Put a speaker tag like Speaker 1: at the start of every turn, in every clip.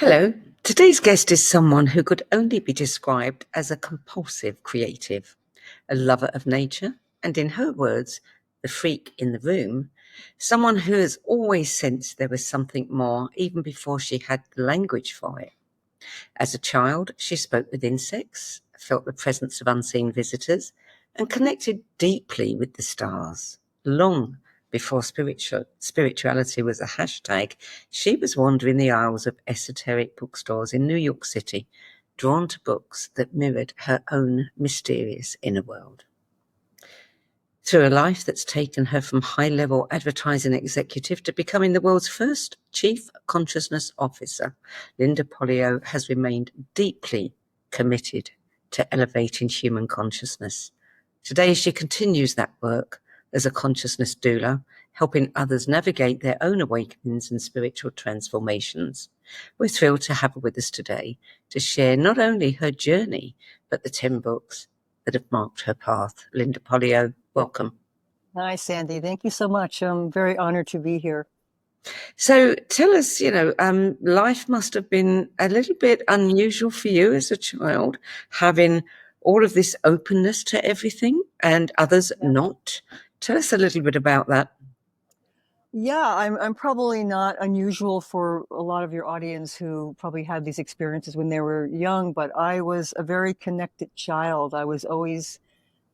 Speaker 1: Hello. Today's guest is someone who could only be described as a compulsive creative, a lover of nature, and in her words, the freak in the room, someone who has always sensed there was something more even before she had the language for it. As a child, she spoke with insects, felt the presence of unseen visitors, and connected deeply with the stars. Long before spirituality was a hashtag, she was wandering the aisles of esoteric bookstores in New York City, drawn to books that mirrored her own mysterious inner world. Through a life that's taken her from high-level advertising executive to becoming the world's first chief consciousness officer, Lynnda Pollio has remained deeply committed to elevating human consciousness. Today, she continues that work as a consciousness doula, helping others navigate their own awakenings and spiritual transformations. We're thrilled to have her with us today to share not only her journey, but the 10 books that have marked her path. Lynnda Pollio, welcome.
Speaker 2: Hi, Sandie. Thank you so much. I'm very honored to be here.
Speaker 1: So tell us, life must have been a little bit unusual for you as a child, having all of this openness to everything and others not. Tell us a little bit about that.
Speaker 2: Yeah, I'm probably not unusual for a lot of your audience who probably had these experiences when they were young, but I was a very connected child. I was always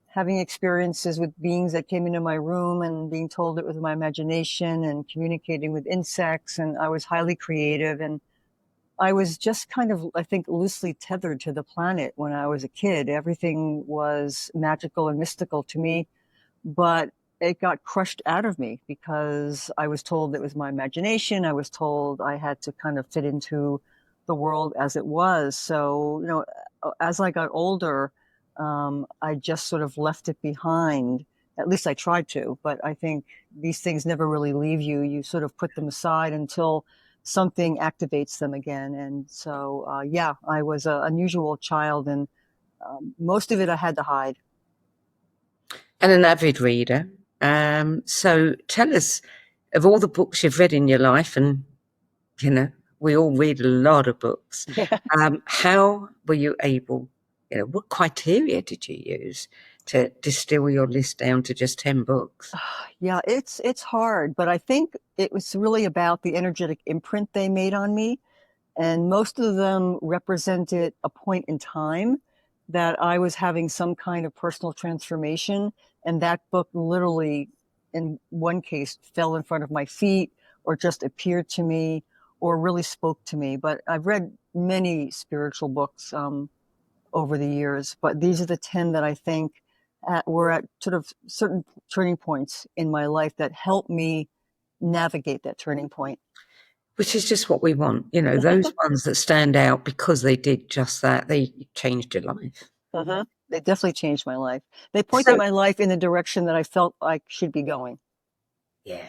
Speaker 2: having experiences with beings that came into my room and being told it was my imagination and communicating with insects, and I was highly creative, and I was just kind of, I think, loosely tethered to the planet when I was a kid. Everything was magical and mystical to me, but it got crushed out of me because I was told it was my imagination. I was told I had to kind of fit into the world as it was. So, as I got older, I just sort of left it behind. At least I tried to, but I think these things never really leave you. You sort of put them aside until something activates them again. And so, I was an unusual child, and most of it I had to hide.
Speaker 1: And an avid reader. So tell us, of all the books you've read in your life, and, we all read a lot of books, how were you able, what criteria did you use to distill your list down to just 10 books?
Speaker 2: Yeah, it's hard, but I think it was really about the energetic imprint they made on me. And most of them represented a point in time that I was having some kind of personal transformation. And that book literally, in one case, fell in front of my feet or just appeared to me or really spoke to me. But I've read many spiritual books over the years, but these are the 10 that I think were at sort of certain turning points in my life that helped me navigate that turning point.
Speaker 1: Which is just what we want, those ones that stand out because they did just that. They changed your life.
Speaker 2: Uh-huh. They definitely changed my life. They pointed
Speaker 1: So,
Speaker 2: my life in the direction that I felt I should be going.
Speaker 1: yeah.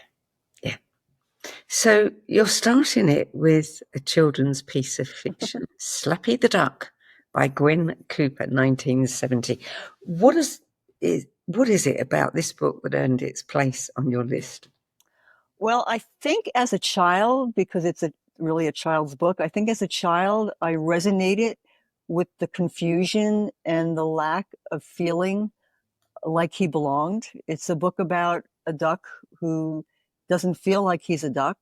Speaker 1: So you're starting it with a children's piece of fiction, Slappy the Duck by Gwen Cooper, 1970. What is it about this book that earned its place on your list?
Speaker 2: Well, I think as a child, because it's really a child's book, I think as a child, I resonated with the confusion and the lack of feeling like he belonged. It's a book about a duck who doesn't feel like he's a duck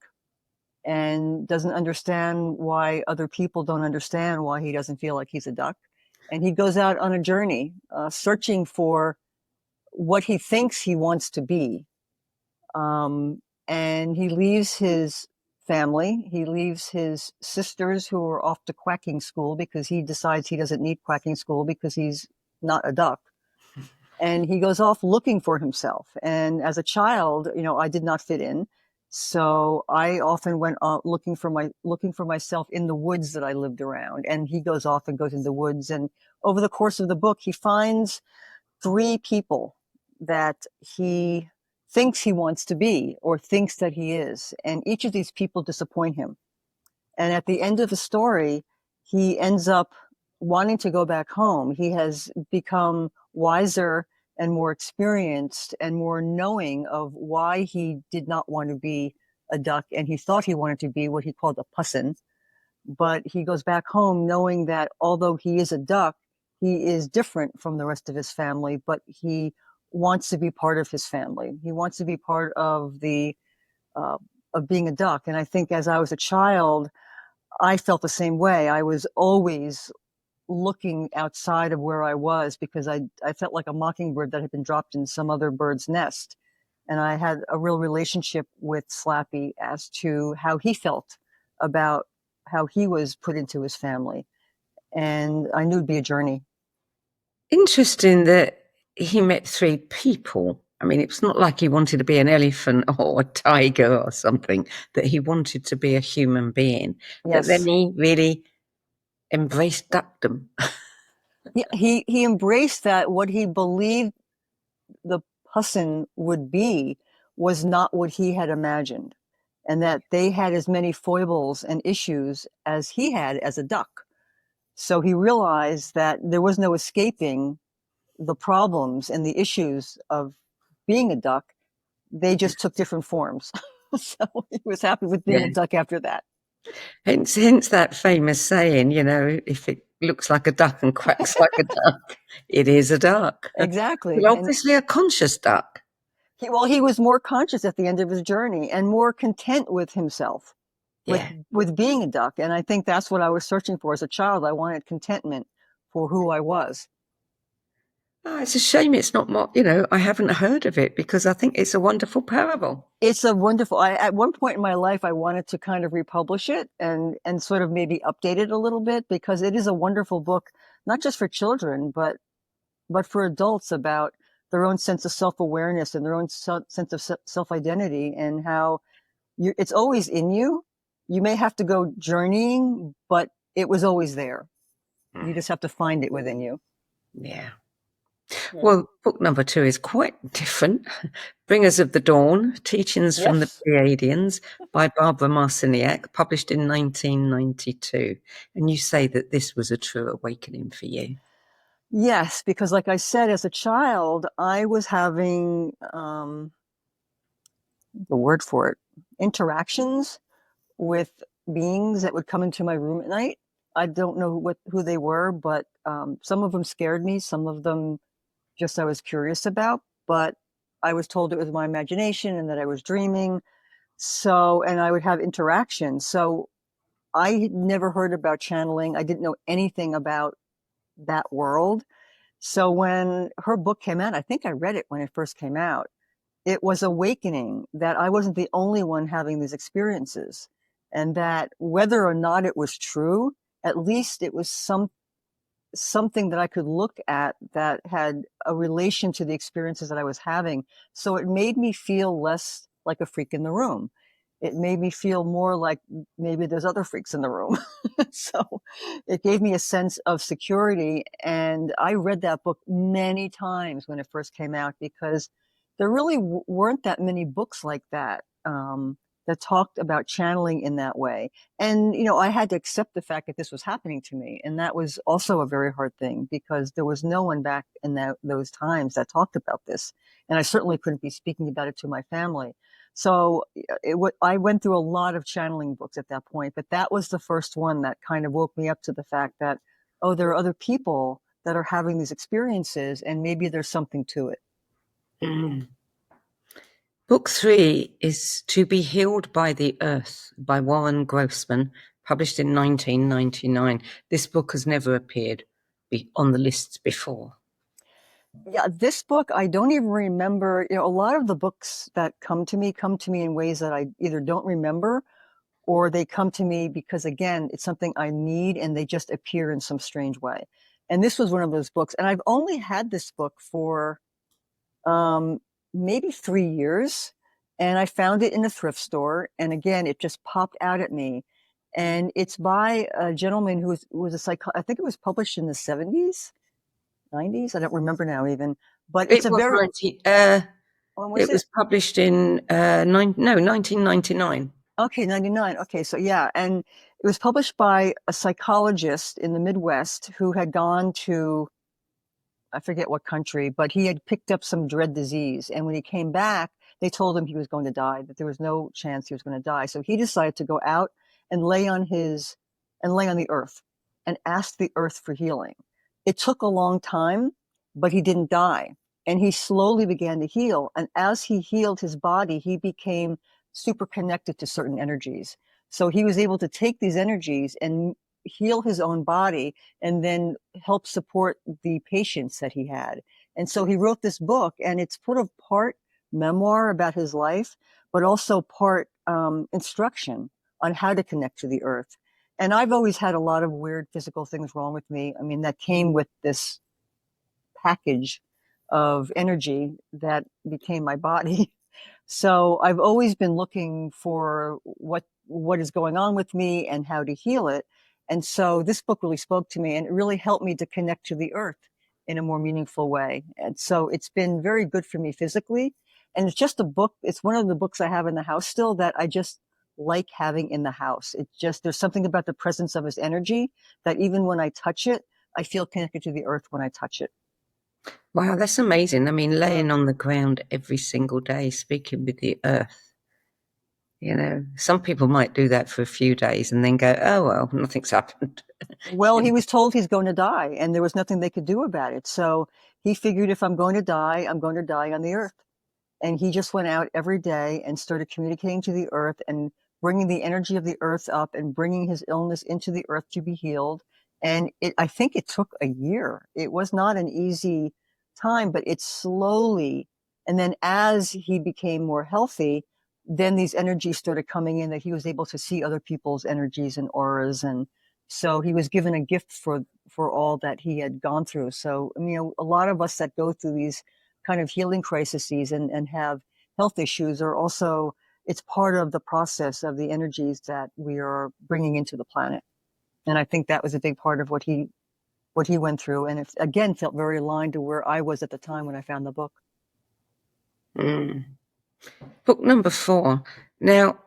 Speaker 2: and doesn't understand why other people don't understand why he doesn't feel like he's a duck. And he goes out on a journey, searching for what he thinks he wants to be. And he leaves his family. He leaves his sisters who are off to quacking school because he decides he doesn't need quacking school because he's not a duck. And he goes off looking for himself. And as a child, I did not fit in. So I often went looking for myself in the woods that I lived around. And he goes off and goes in the woods. And over the course of the book, he finds 3 people that he thinks he wants to be or thinks that he is. And each of these people disappoint him. And at the end of the story, he ends up wanting to go back home. He has become wiser and more experienced and more knowing of why he did not want to be a duck. And he thought he wanted to be what he called a pussin. but he goes back home knowing that although he is a duck, he is different from the rest of his family, but he wants to be part of his family. He wants to be part of the of being a duck. And I think as I was a child, I felt the same way. I was always looking outside of where I was because I felt like a mockingbird that had been dropped in some other bird's nest. And I had a real relationship with Slappy as to how he felt about how he was put into his family. And I knew it'd be a journey.
Speaker 1: Interesting that he met three people. I mean, it's not like he wanted to be an elephant or a tiger or something, that he wanted to be a human being. But then
Speaker 2: Yes.
Speaker 1: he really embraced duckdom.
Speaker 2: He embraced that what he believed the person would be was not what he had imagined, and that they had as many foibles and issues as he had as a duck. So he realized that there was no escaping the problems and the issues of being a duck. They just took different forms. So he was happy with being a duck after that.
Speaker 1: Hence that famous saying, you know, if it looks like a duck and quacks like a duck, it is a duck.
Speaker 2: Exactly.
Speaker 1: But
Speaker 2: And
Speaker 1: obviously a conscious duck.
Speaker 2: he was more conscious at the end of his journey and more content with himself,
Speaker 1: Yeah.
Speaker 2: with being a duck. And I think that's what I was searching for as a child. I wanted contentment for who I was.
Speaker 1: Oh, it's a shame it's not more, you know, I haven't heard of it because I think it's a wonderful parable.
Speaker 2: It's a wonderful, at one point in my life, I wanted to kind of republish it and sort of maybe update it a little bit because it is a wonderful book, not just for children, but for adults about their own sense of self-awareness and their own sense of self-identity and how it's always in you. You may have to go journeying, but it was always there. You just have to find it within you.
Speaker 1: Yeah.
Speaker 2: Yeah.
Speaker 1: Well, book number 2 is quite different. Bringers of the Dawn, Teachings from the
Speaker 2: Yes.
Speaker 1: Pleiadians by Barbara Marciniak, published in 1992. And you say that this was a true awakening for you.
Speaker 2: Yes, because like I said, as a child, I was having the word for it, interactions with beings that would come into my room at night. I don't know who they were, but some of them scared me. Some of them just I was curious about, but I was told it was my imagination and that I was dreaming. So, and I would have interactions. So I had never heard about channeling. I didn't know anything about that world. So when her book came out, I think I read it when it first came out. It was awakening that I wasn't the only one having these experiences, and that whether or not it was true, at least it was something that I could look at that had a relation to the experiences that I was having. So it made me feel less like a freak in the room. It made me feel more like maybe there's other freaks in the room. So it gave me a sense of security. And I read that book many times when it first came out because there really weren't that many books like that. That talked about channeling in that way. And, you know, I had to accept the fact that this was happening to me. And that was also a very hard thing because there was no one back in those times that talked about this. And I certainly couldn't be speaking about it to my family. So I went through a lot of channeling books at that point, but that was the first one that kind of woke me up to the fact that, oh, there are other people that are having these experiences and maybe there's something to it.
Speaker 1: Mm. Book 3 is To Be Healed by the Earth by Warren Grossman, published in 1999. This book has never appeared on the lists before.
Speaker 2: Yeah, this book, I don't even remember. You know, a lot of the books that come to me in ways that I either don't remember or they come to me because, again, it's something I need and they just appear in some strange way. And this was one of those books. And I've only had this book for maybe 3 years. And I found it in a thrift store. And again, it just popped out at me. And it's by a gentleman who was a I think it was published in the 70s, 90s. I don't remember now even. But it's
Speaker 1: It
Speaker 2: a
Speaker 1: was
Speaker 2: very,
Speaker 1: 90,
Speaker 2: when was
Speaker 1: it
Speaker 2: it?
Speaker 1: was published in 1999.
Speaker 2: Okay, 99. Okay, so yeah. And it was published by a psychologist in the Midwest who had gone to, I forget what country, but he had picked up some dread disease. And when he came back, they told him he was going to die, that there was no chance he was going to die. So he decided to go out and lay on his and lay on the earth and ask the earth for healing. It took a long time, but he didn't die. And he slowly began to heal. And as he healed his body, he became super connected to certain energies. So he was able to take these energies and heal his own body and then help support the patients that he had. And so he wrote this book, and it's sort of part memoir about his life, but also part instruction on how to connect to the earth. And I've always had a lot of weird physical things wrong with me. I mean, that came with this package of energy that became my body. So I've always been looking for what is going on with me and how to heal it. And so this book really spoke to me, and it really helped me to connect to the earth in a more meaningful way. And so it's been very good for me physically. And it's just a book. It's one of the books I have in the house still that I just like having in the house. It's just, there's something about the presence of his energy that even when I touch it, I feel connected to the earth when I touch it.
Speaker 1: Wow, that's amazing. I mean, laying on the ground every single day, speaking with the earth. You know, some people might do that for a few days and then go, oh, well, nothing's happened.
Speaker 2: Well, he was told he's going to die, and there was nothing they could do about it. So he figured, if I'm going to die, I'm going to die on the earth. And he just went out every day and started communicating to the earth and bringing the energy of the earth up and bringing his illness into the earth to be healed. And I think it took a year. It was not an easy time, but it slowly. And then as he became more healthy, then these energies started coming in that he was able to see other people's energies and auras. And so he was given a gift for all that he had gone through. So, you know, a lot of us that go through these kind of healing crises and have health issues are also, it's part of the process of the energies that we are bringing into the planet. And I think that was a big part of what he went through. And it, again, felt very aligned to where I was at the time when I found the book.
Speaker 1: Book number 4. Now,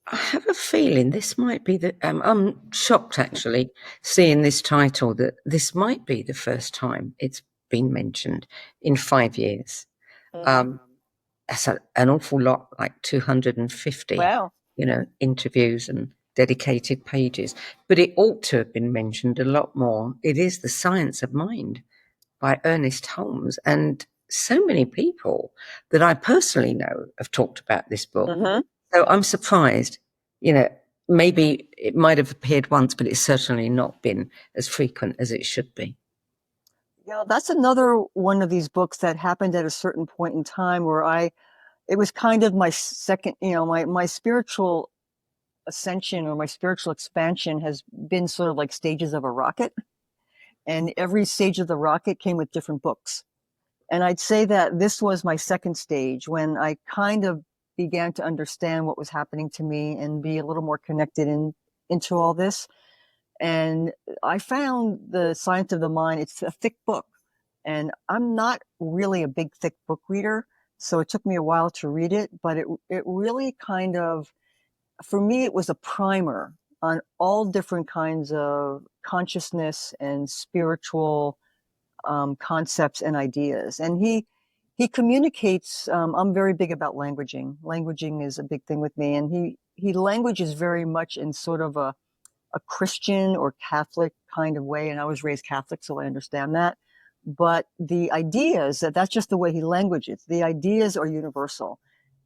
Speaker 1: I have a feeling this might be the, I'm shocked actually seeing this title, that this might be the first time it's been mentioned in 5 years. That's an awful lot, like 250,
Speaker 2: Wow.
Speaker 1: you know, interviews and dedicated pages. But it ought to have been mentioned a lot more. It is The Science of Mind by Ernest Holmes. And so many people that I personally know have talked about this book. So I'm surprised, you know, maybe it might have appeared once, but it's certainly not been as frequent as it should be.
Speaker 2: Yeah, that's another one of these books that happened at a certain point in time where it was kind of my second, you know, my spiritual ascension or my spiritual expansion has been sort of like stages of a rocket. And every stage of the rocket came with different books. And I'd say that this was my second stage, when I kind of began to understand what was happening to me and be a little more connected into all this. And I found The Science of the Mind, it's a thick book. And I'm not really a big, thick book reader. So it took me a while to read it, but it really kind of, for me, it was a primer on all different kinds of consciousness and spiritual concepts and ideas. And he communicates. I'm very big about languaging. Languaging is a big thing with me, and he languages very much in sort of a Christian or Catholic kind of way. And I was raised Catholic, so I understand that. But the ideas, that's just the way he languages. The ideas are universal.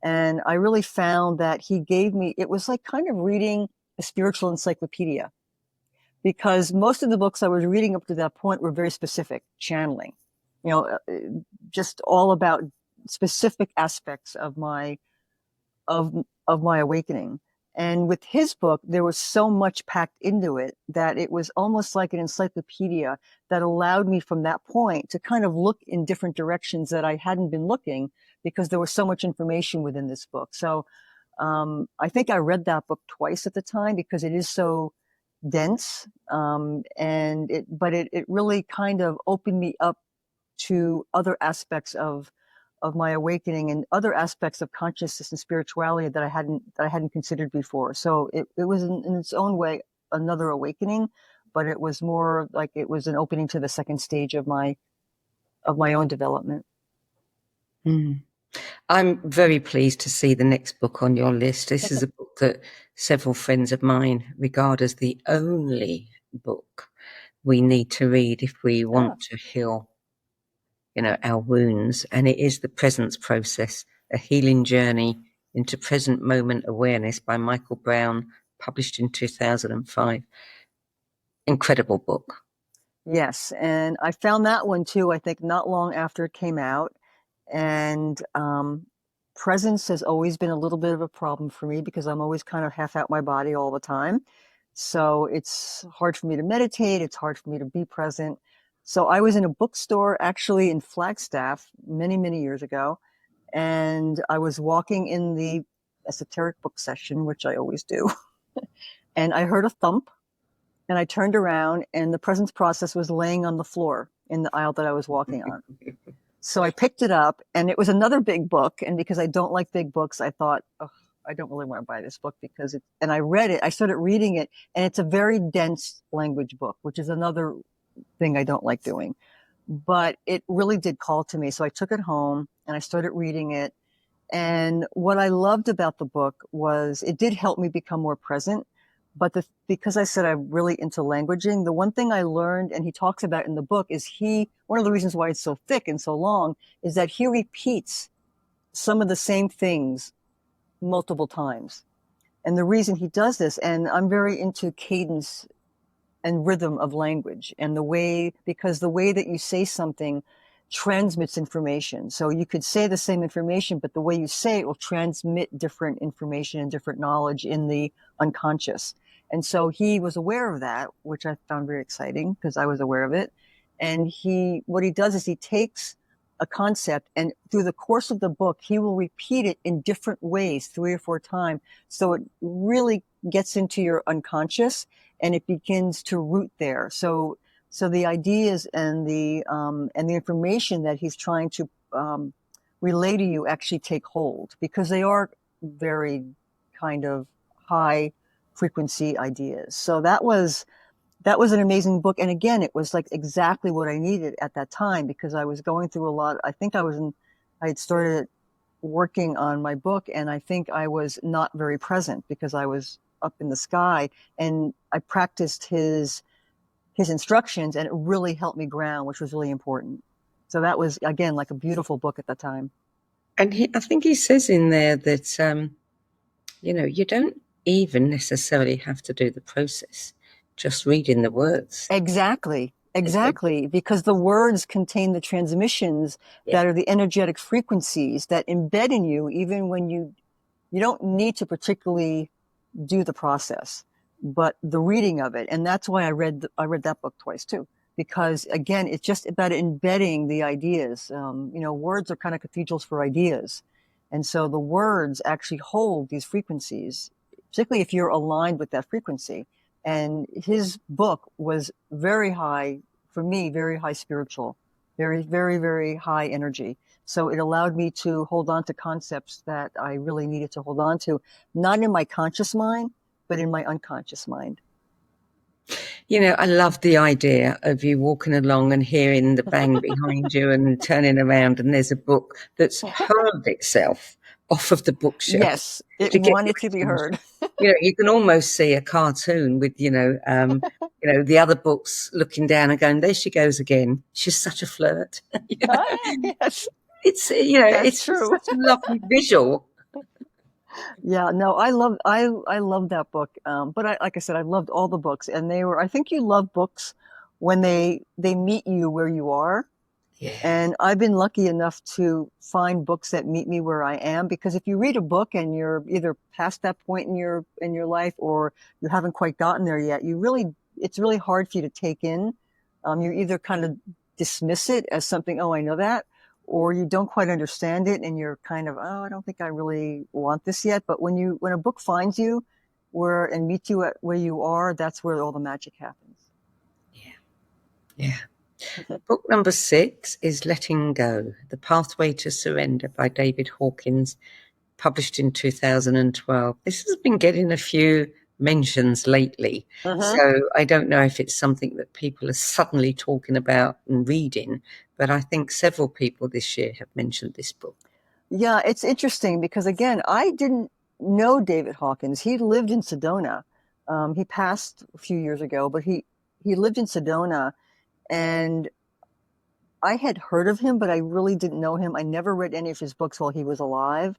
Speaker 2: And I really found that he gave me, it was like kind of reading a spiritual encyclopedia, because most of the books I was reading up to that point were very specific, channeling, you know, just all about specific aspects of my awakening. And with his book, there was so much packed into it that it was almost like an encyclopedia that allowed me from that point to kind of look in different directions that I hadn't been looking, because there was so much information within this book. So I think I read that book twice at the time, because it is so dense. And it really kind of opened me up to other aspects of my awakening and other aspects of consciousness and spirituality that I hadn't considered before. So it was in its own way another awakening, but it was more like it was an opening to the second stage of my own development.
Speaker 1: I'm very pleased to see the next book on your list. This is a book that several friends of mine regard as the only book we need to read if we want to heal, our wounds. And it is The Presence Process, A Healing Journey into Present Moment Awareness by Michael Brown, published in 2005. Incredible book.
Speaker 2: Yes, and I found that one too, I think not long after it came out. And presence has always been a little bit of a problem for me because I'm always kind of half out my body all the time. So it's hard for me to meditate. It's hard for me to be present. So I was in a bookstore actually in Flagstaff many, many years ago. And I was walking in the esoteric book section, which I always do. And I heard a thump and I turned around and the presence process was laying on the floor in the aisle that I was walking on. So I picked it up and it was another big book. And because I don't like big books, I thought, oh, I don't really want to buy this book because and I read it, I started reading it, and it's a very dense language book, which is another thing I don't like doing. But it really did call to me. So I took it home and I started reading it. And what I loved about the book was it did help me become more present. But because I said I'm really into languaging, the one thing I learned, and he talks about in the book, is one of the reasons why it's so thick and so long is that he repeats some of the same things multiple times. And the reason he does this, and I'm very into cadence and rhythm of language, and because the way that you say something transmits information. So you could say the same information, but the way you say it will transmit different information and different knowledge in the unconscious. And so he was aware of that, which I found very exciting because I was aware of it. And what he does is he takes a concept and through the course of the book, he will repeat it in different ways 3 or 4 times. So it really gets into your unconscious and it begins to root there. So the ideas and the information that he's trying to relay to you actually take hold because they are very kind of high frequency ideas. So that was an amazing book. And again, it was like exactly what I needed at that time because I was going through a lot. I think I had started working on my book and I think I was not very present because I was up in the sky, and I practiced his instructions and it really helped me ground, which was really important. So that was, again, like a beautiful book at the time.
Speaker 1: And I think he says in there that, you don't even necessarily have to do the process, just reading the words.
Speaker 2: Exactly. Because the words contain the transmissions that are the energetic frequencies that embed in you, even when you don't need to particularly do the process, but the reading of it. And that's why I read that book twice too, because again, it's just about embedding the ideas. Words are kind of cathedrals for ideas. And so the words actually hold these frequencies, particularly if you're aligned with that frequency. And his book was very high, for me, very high spiritual, very, very, very high energy. So it allowed me to hold on to concepts that I really needed to hold on to, not in my conscious mind, but in my unconscious mind.
Speaker 1: I love the idea of you walking along and hearing the bang behind you and turning around and there's a book that's hurled itself off of the bookshelf.
Speaker 2: Yes, it wanted to be heard.
Speaker 1: You can almost see a cartoon with, the other books looking down and going, there she goes again. She's such a flirt.
Speaker 2: Yes.
Speaker 1: It's, it's
Speaker 2: true.
Speaker 1: such a lovely visual.
Speaker 2: Yeah, no, I love that book. But like I said, I loved all the books, and I think you love books when they meet you where you are.
Speaker 1: Yeah.
Speaker 2: And I've been lucky enough to find books that meet me where I am, because if you read a book and you're either past that point in your life or you haven't quite gotten there yet, it's really hard for you to take in. You either kind of dismiss it as something, oh, I know that, or you don't quite understand it and you're kind of, oh, I don't think I really want this yet. But when a book finds you and meets you at where you are, that's where all the magic happens.
Speaker 1: Yeah. Book number 6 is Letting Go, The Pathway to Surrender by David Hawkins, published in 2012. This has been getting a few mentions lately. So I don't know if it's something that people are suddenly talking about and reading, but I think several people this year have mentioned this book.
Speaker 2: Yeah, it's interesting because again, I didn't know David Hawkins. He lived in Sedona. He passed a few years ago, but he lived in Sedona, and I had heard of him, but I really didn't know him. I never read any of his books while he was alive.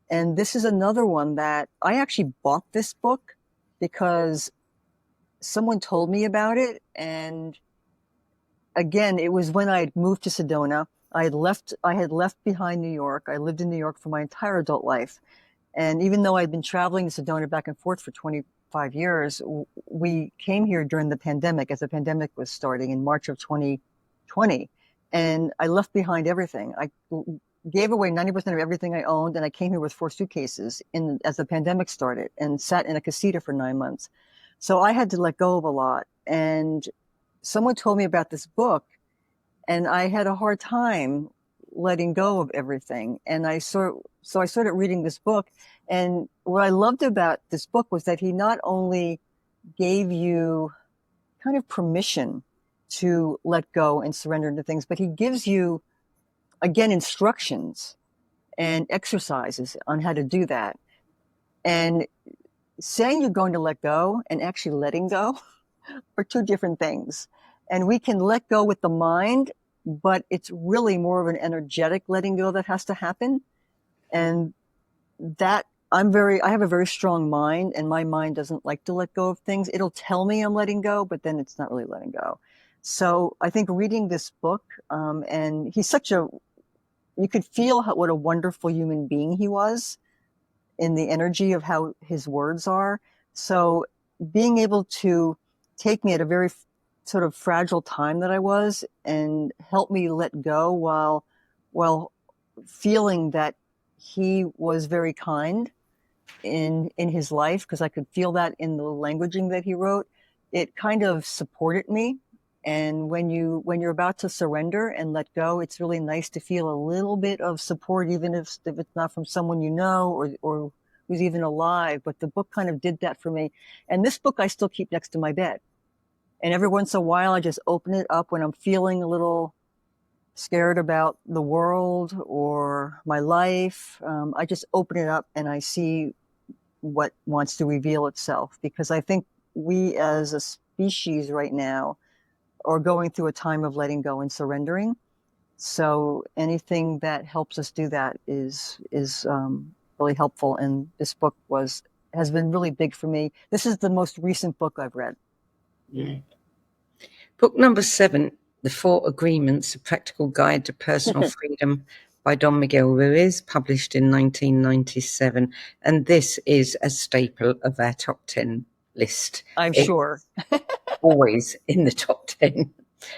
Speaker 2: And this is another one that I actually bought this book because someone told me about it. And again, it was when I had moved to Sedona. I had left behind New York. I lived in New York for my entire adult life. And even though I'd been traveling to Sedona back and forth for 25 years, we came here during the pandemic as the pandemic was starting in March of 2020. And I left behind everything. I gave away 90% of everything I owned, and I came here with 4 suitcases as the pandemic started and sat in a casita for 9 months. So I had to let go of a lot. And someone told me about this book, and I had a hard time letting go of everything. And so I started reading this book. And what I loved about this book was that he not only gave you kind of permission to let go and surrender to things, but he gives you, again, instructions and exercises on how to do that. And saying you're going to let go and actually letting go are two different things. And we can let go with the mind, but it's really more of an energetic letting go that has to happen. And that I have a very strong mind, and my mind doesn't like to let go of things. It'll tell me I'm letting go, but then it's not really letting go. So I think reading this book, and you could feel what a wonderful human being he was in the energy of how his words are. So being able to take me at a very sort of fragile time that I was and help me let go while feeling that he was very kind in his life, because I could feel that in the languaging that he wrote. It kind of supported me. And when you're about to surrender and let go, it's really nice to feel a little bit of support, even if it's not from someone you know or who's even alive. But the book kind of did that for me. And this book I still keep next to my bed. And every once in a while, I just open it up when I'm feeling a little scared about the world or my life. I just open it up and I see what wants to reveal itself, because I think we as a species right now are going through a time of letting go and surrendering. So anything that helps us do that is really helpful. And this book has been really big for me. This is the most recent book I've read.
Speaker 1: Mm. Book number 7, The 4 Agreements, A Practical Guide to Personal Freedom by Don Miguel Ruiz, published in 1997. And this is a staple of our top 10 list.
Speaker 2: I'm sure.
Speaker 1: Always in the top 10,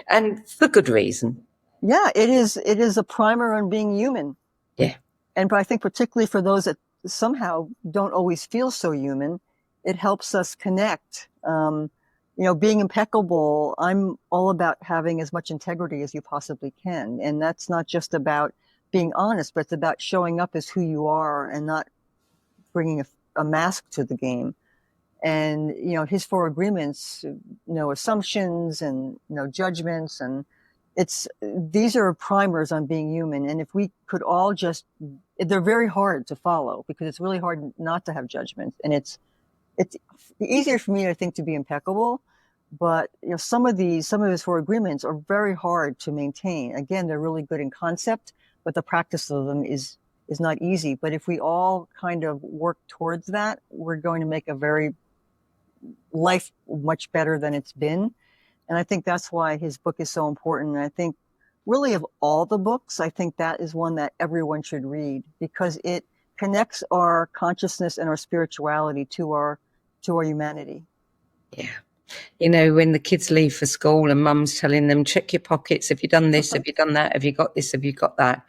Speaker 1: and for good reason.
Speaker 2: Yeah, it is a primer on being human.
Speaker 1: Yeah.
Speaker 2: And I think particularly for those that somehow don't always feel so human, it helps us connect. Being impeccable, I'm all about having as much integrity as you possibly can. And that's not just about being honest, but it's about showing up as who you are and not bringing a mask to the game. And, his 4 agreements, no assumptions and no judgments. And these are primers on being human. And if we could all they're very hard to follow because it's really hard not to have judgment. And it's easier for me, I think, to be impeccable. But, some of his 4 agreements are very hard to maintain. Again, they're really good in concept, but the practice of them is not easy. But if we all kind of work towards that, we're going to make life much better than it's been. And I think that's why his book is so important. And I think really of all the books, I think that is one that everyone should read because it connects our consciousness and our spirituality to our humanity.
Speaker 1: Yeah. When the kids leave for school and mum's telling them, check your pockets. Have you done this? Have you done that? Have you got this? Have you got that?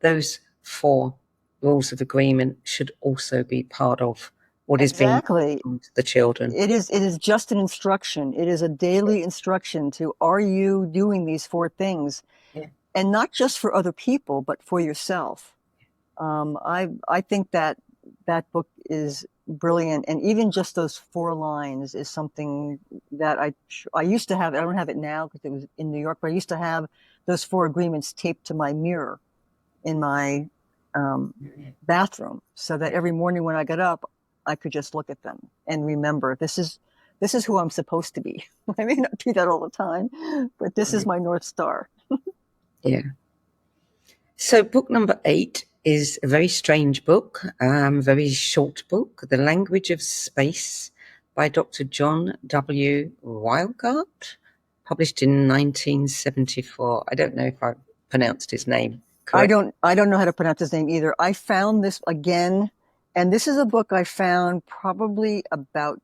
Speaker 1: Those 4 rules of agreement should also be part of what is being taught to the children.
Speaker 2: It is just an instruction. It is a daily instruction to, are you doing these 4 things?
Speaker 1: Yeah.
Speaker 2: And not just for other people, but for yourself. I think that book is brilliant. And even just those 4 lines is something that I used to have. I don't have it now because it was in New York, but I used to have those 4 agreements taped to my mirror in my bathroom, so that every morning when I got up, I could just look at them and remember this is who I'm supposed to be. I may not be that all the time, but this is my North Star.
Speaker 1: Yeah. So book number 8 is a very strange book, very short book, The Language of Space by Dr. John W. Weilgart, published in 1974. I don't know if I pronounced his name correct.
Speaker 2: I don't know how to pronounce his name either. I found this again, and this is a book I found probably about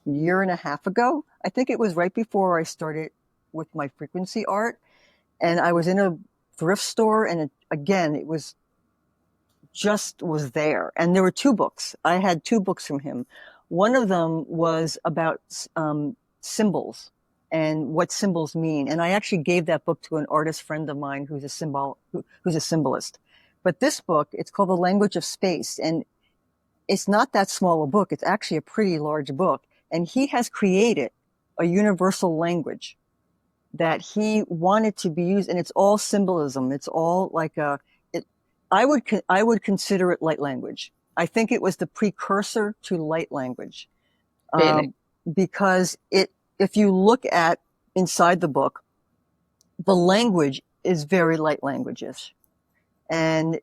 Speaker 2: a year and a half ago. I think it was right before I started with my frequency art, and I was in a thrift store, and it was there. And there were 2 books. I had 2 books from him. One of them was about symbols and what symbols mean. And I actually gave that book to an artist friend of mine who's a symbolist. But this book, it's called The Language of Space. And it's not that small a book. It's actually a pretty large book. And he has created a universal language that he wanted to be used. And it's all symbolism. It's all like I would consider it light language. I think it was the precursor to light language.
Speaker 1: Really?
Speaker 2: Because if you look at inside the book, the language is very light language-ish. And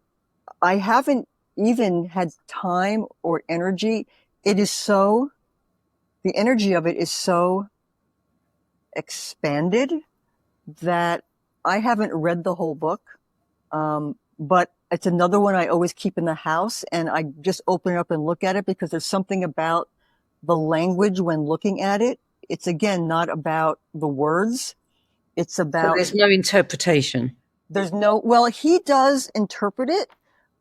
Speaker 2: I haven't even had time or energy. The energy of it is so expanded that I haven't read the whole book. But it's another one I always keep in the house, and I just open it up and look at it because there's something about the language when looking at it. It's again not about the words. It's about.
Speaker 1: So there's no interpretation.
Speaker 2: Well, he does interpret it,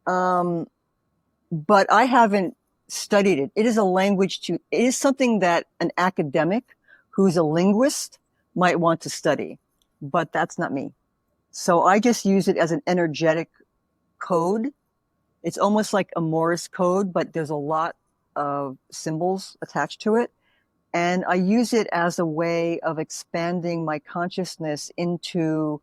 Speaker 2: but I haven't studied it. It is something that an academic who's a linguist might want to study, but that's not me. So I just use it as an energetic code. It's almost like a Morse code, but there's a lot of symbols attached to it. And I use it as a way of expanding my consciousness into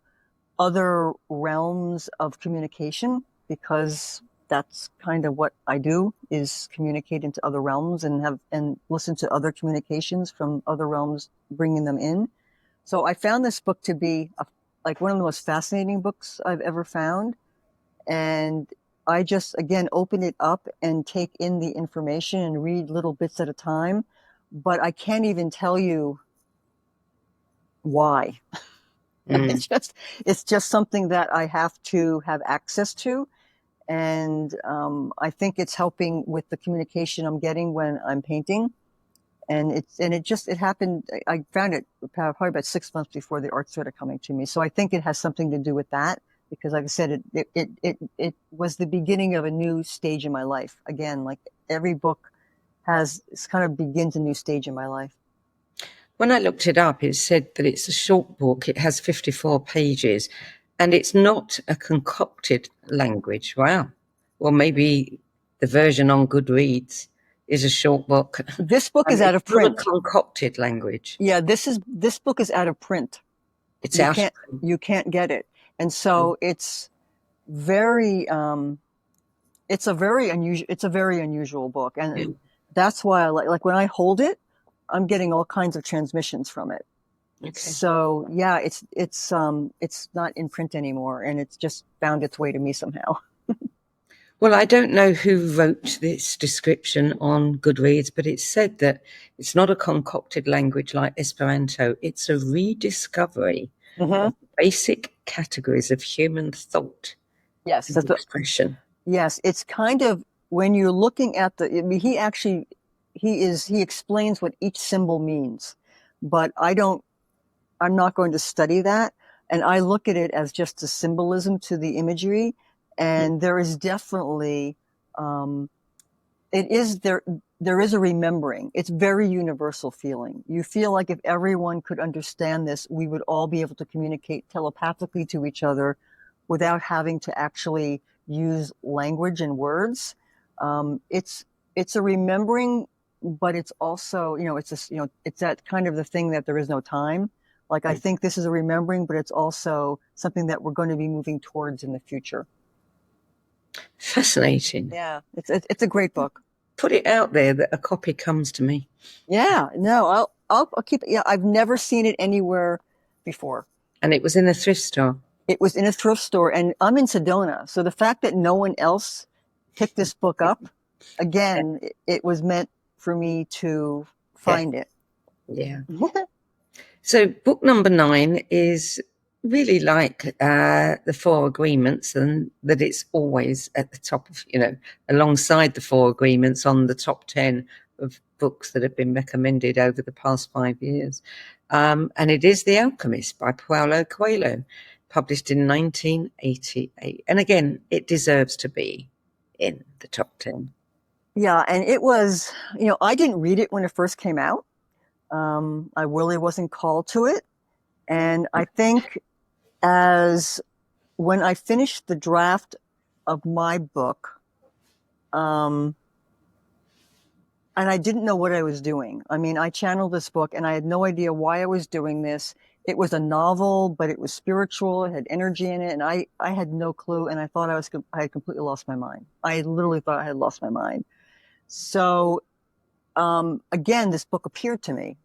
Speaker 2: other realms of communication, because that's kind of what I do, is communicate into other realms and listen to other communications from other realms, bringing them in. So I found this book to be like one of the most fascinating books I've ever found. And I just, again, open it up and take in the information and read little bits at a time. But I can't even tell you why. It's just something that I have to have access to. And I think it's helping with the communication I'm getting when I'm painting. And it happened. I found it probably about 6 months before the art started coming to me. So I think it has something to do with that, because like I said, it was the beginning of a new stage in my life. Again, like every book kind of begins a new stage in my life.
Speaker 1: When I looked it up, it said that it's a short book. It has 54 pages, and it's not a concocted language. Wow. Well, maybe the version on Goodreads is a short book.
Speaker 2: This book is out of print.
Speaker 1: Not a concocted language.
Speaker 2: Yeah, this book is out of print.
Speaker 1: It's out of print.
Speaker 2: You can't get it. And so it's very it's a very unusual book. And that's why I like when I hold it, I'm getting all kinds of transmissions from it. Okay. So yeah, it's not in print anymore, and it's just found its way to me somehow.
Speaker 1: Well, I don't know who wrote this description on Goodreads, but it said that it's not a concocted language like Esperanto. It's a rediscovery of basic categories of human thought.
Speaker 2: Yes,
Speaker 1: that's expression.
Speaker 2: Yes, it's kind of, when you're looking at he explains what each symbol means, but I'm not going to study that. And I look at it as just a symbolism to the imagery. And there is definitely, there is a remembering. It's very universal feeling. You feel like if everyone could understand this, we would all be able to communicate telepathically to each other without having to actually use language and words. It's a remembering, but it's also, it's that kind of the thing that there is no time. Like, I think this is a remembering, but it's also something that we're going to be moving towards in the future.
Speaker 1: Fascinating.
Speaker 2: Yeah, it's a great book.
Speaker 1: Put it out there that a copy comes to me.
Speaker 2: Yeah, no, I'll keep it. Yeah, I've never seen it anywhere before.
Speaker 1: And it was in a thrift store.
Speaker 2: It was in a thrift store, and I'm in Sedona. So the fact that no one else picked this book up, again, it was meant for me to find it.
Speaker 1: Yeah. So book number 9 is really like the Four Agreements, and that it's always at the top of, alongside the Four Agreements on the top 10 of books that have been recommended over the past 5 years. And it is The Alchemist by Paulo Coelho, published in 1988. And again, it deserves to be in the top 10.
Speaker 2: Yeah, and it was, I didn't read it when it first came out. I really wasn't called to it. And I think when I finished the draft of my book, and I didn't know what I was doing. I mean, I channeled this book and I had no idea why I was doing this. It was a novel, but it was spiritual. It had energy in it. And I had no clue. And I thought I had completely lost my mind. I literally thought I had lost my mind. So, again, this book appeared to me.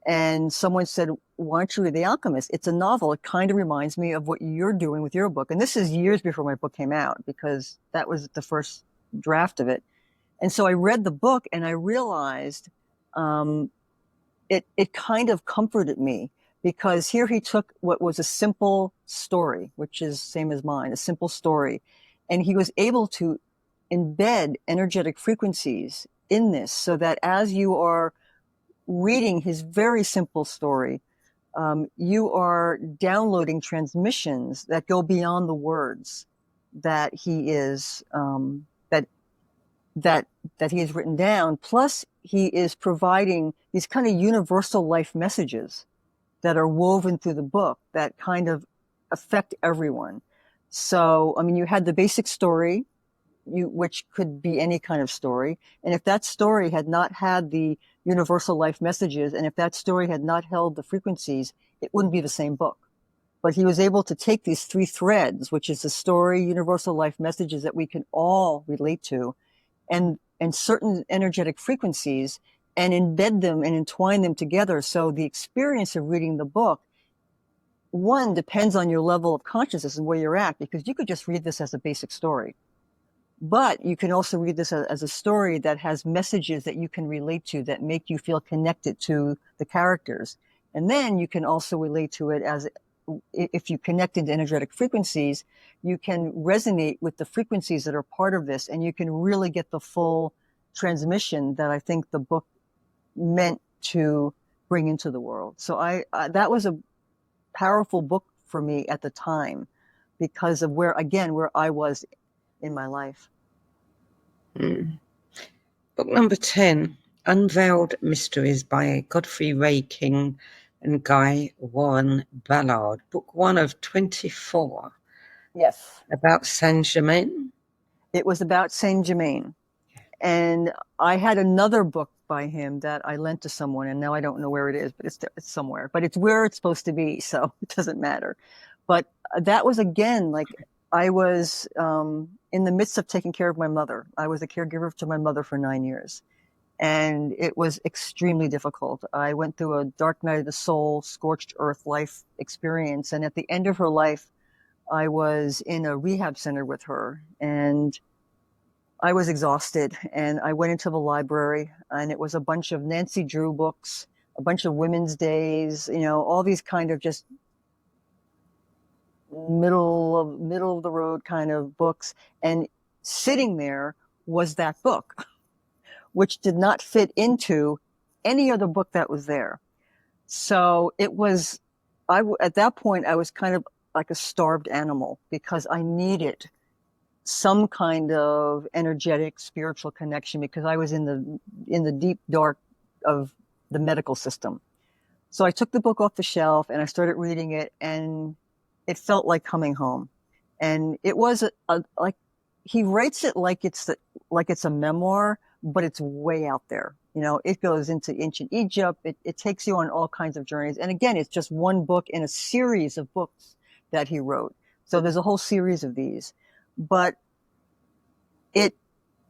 Speaker 2: And someone said, why don't you read The Alchemist? It's a novel. It kind of reminds me of what you're doing with your book. And this is years before my book came out, because that was the first draft of it. And so I read the book and I realized it kind of comforted me, because here he took what was a simple story, which is same as mine, a simple story, and he was able to embed energetic frequencies in this, so that as you are reading his very simple story, you are downloading transmissions that go beyond the words that he is that he has written down. Plus, he is providing these kind of universal life messages that are woven through the book that kind of affect everyone. So, I mean, you had the basic story, which could be any kind of story. And if that story had not had the universal life messages, and if that story had not held the frequencies, it wouldn't be the same book. But he was able to take these 3 threads, which is the story, universal life messages that we can all relate to, and certain energetic frequencies, and embed them and entwine them together. So the experience of reading the book, one, depends on your level of consciousness and where you're at, because you could just read this as a basic story. But you can also read this as a story that has messages that you can relate to, that make you feel connected to the characters. And then you can also relate to it as, if you connect into energetic frequencies, you can resonate with the frequencies that are part of this, and you can really get the full transmission that I think the book meant to bring into the world. So that was a powerful book for me at the time, because of where I was in my life.
Speaker 1: Book number 10, Unveiled Mysteries by Godfrey Ray King and Guy Warren Ballard. Book 1 of 24.
Speaker 2: Yes.
Speaker 1: About Saint Germain.
Speaker 2: It was about Saint Germain. And I had another book by him that I lent to someone, and now I don't know where it is, but it's somewhere. But it's where it's supposed to be, so it doesn't matter. But that was, again, like, I was in the midst of taking care of my mother. I was a caregiver to my mother for 9 years, and it was extremely difficult. I went through a dark night of the soul, scorched earth life experience, and at the end of her life, I was in a rehab center with her, and I was exhausted, and I went into the library, and it was a bunch of Nancy Drew books, a bunch of Women's Days, all these kind of just middle of the road kind of books. And sitting there was that book, which did not fit into any other book that was there. So it was, at that point, I was kind of like a starved animal, because I needed some kind of energetic spiritual connection, because I was in the deep dark of the medical system. So I took the book off the shelf and I started reading it, and it felt like coming home. And it was like, he writes it like it's a memoir, but it's way out there. It goes into ancient Egypt. It takes you on all kinds of journeys. And again, it's just one book in a series of books that he wrote. So there's a whole series of these. but it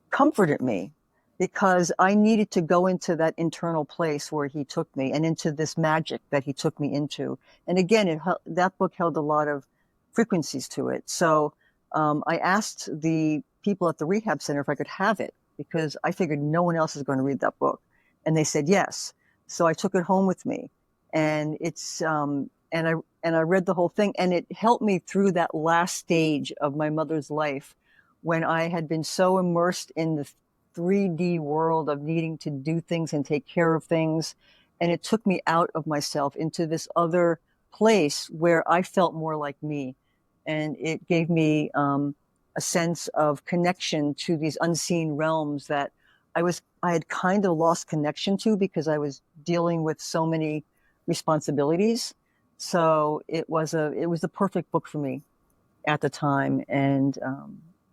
Speaker 2: comforted me because I needed to go into that internal place where he took me and into this magic that he took me into. And again, that book held a lot of frequencies to it. So I asked the people at the rehab center if I could have it because I figured no one else is going to read that book. And they said yes. So I took it home with me, and it's and I read the whole thing, and it helped me through that last stage of my mother's life when I had been so immersed in the 3D world of needing to do things and take care of things. And it took me out of myself into this other place where I felt more like me. And it gave me a sense of connection to these unseen realms that I had kind of lost connection to because I was dealing with so many responsibilities. So it was the perfect book for me at the time. And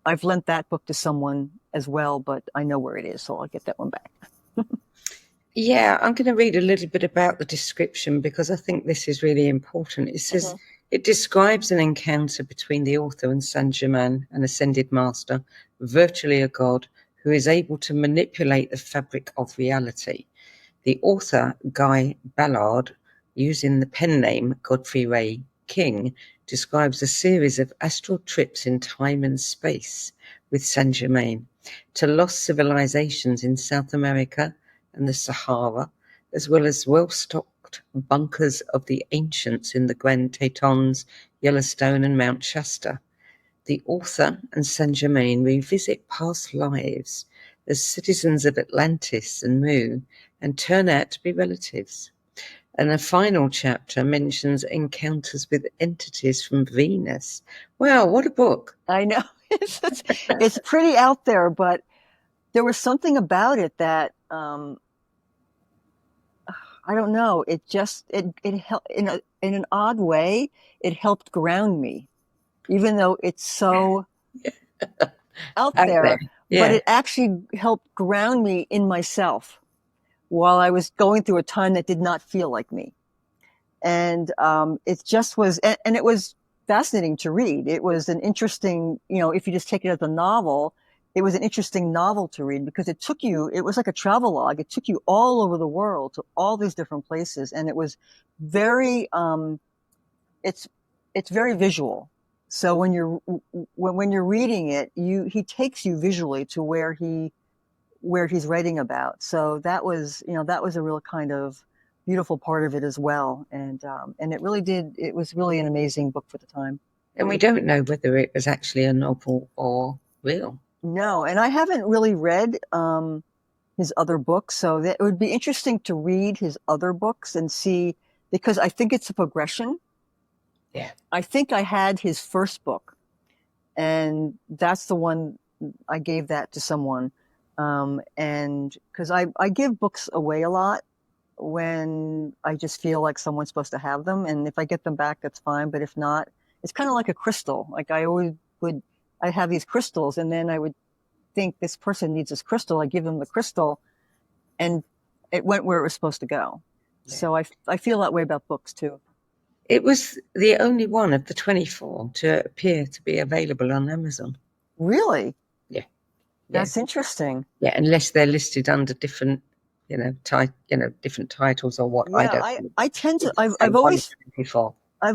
Speaker 2: I've lent that book to someone as well, but I know where it is, so I'll get that one back.
Speaker 1: Yeah, I'm going to read a little bit about the description because I think this is really important. It says, it describes an encounter between the author and Saint-Germain, an ascended master, virtually a god, who is able to manipulate the fabric of reality. The author, Guy Ballard, using the pen name Godfrey Ray King, describes a series of astral trips in time and space with Saint-Germain to lost civilizations in South America and the Sahara, as well as well-stocked bunkers of the ancients in the Grand Tetons, Yellowstone and Mount Shasta. The author and Saint-Germain revisit past lives as citizens of Atlantis and Mu and turn out to be relatives. And a final chapter mentions encounters with entities from Venus. Wow, what a book.
Speaker 2: I know. It's pretty out there, but there was something about it that I don't know. It just it helped in an odd way. It helped ground me, even though it's so out there.
Speaker 1: Yeah.
Speaker 2: But it actually helped ground me in myself while I was going through a time that did not feel like me. And it just was, and it was fascinating to read. It was an interesting, if you just take it as a novel, it was an interesting novel to read because it was like a travelogue. It took you all over the world to all these different places. And it was very, it's very visual. So when you're reading it, he takes you visually to where he's writing about. So that was a real kind of beautiful part of it as well. And it was really an amazing book for the time.
Speaker 1: And we don't know whether it was actually a novel or real.
Speaker 2: No, and I haven't really read his other books, so it would be interesting to read his other books and see, because I think it's a progression.
Speaker 1: Yeah.
Speaker 2: I think I had his first book, and that's the one I gave that to someone. And because I give books away a lot when I just feel like someone's supposed to have them. And if I get them back, that's fine. But if not, it's kind of like a crystal. Like I have these crystals, and then I would think this person needs this crystal. I give them the crystal, and it went where it was supposed to go. Yeah. So I feel that way about books too.
Speaker 1: It was the only one of the 24 to appear to be available on Amazon.
Speaker 2: Really?
Speaker 1: Yeah.
Speaker 2: That's interesting.
Speaker 1: Yeah, unless they're listed under different, different titles or what.
Speaker 2: Yeah, I tend to. I've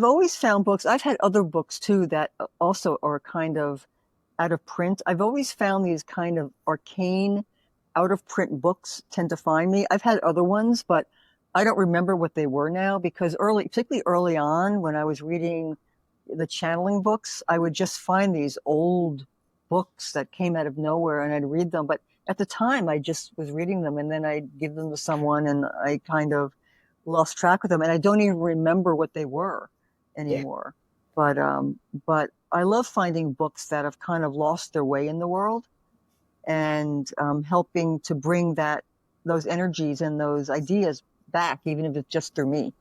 Speaker 2: always found books. I've had other books too that also are kind of out of print. I've always found these kind of arcane, out of print books tend to find me. I've had other ones, but I don't remember what they were now because particularly early on when I was reading the channeling books, I would just find these old books that came out of nowhere and I'd read them. But at the time I just was reading them and then I'd give them to someone and I kind of lost track of them and I don't even remember what they were anymore. Yeah. But I love finding books that have kind of lost their way in the world and helping to bring those energies and those ideas back, even if it's just through me.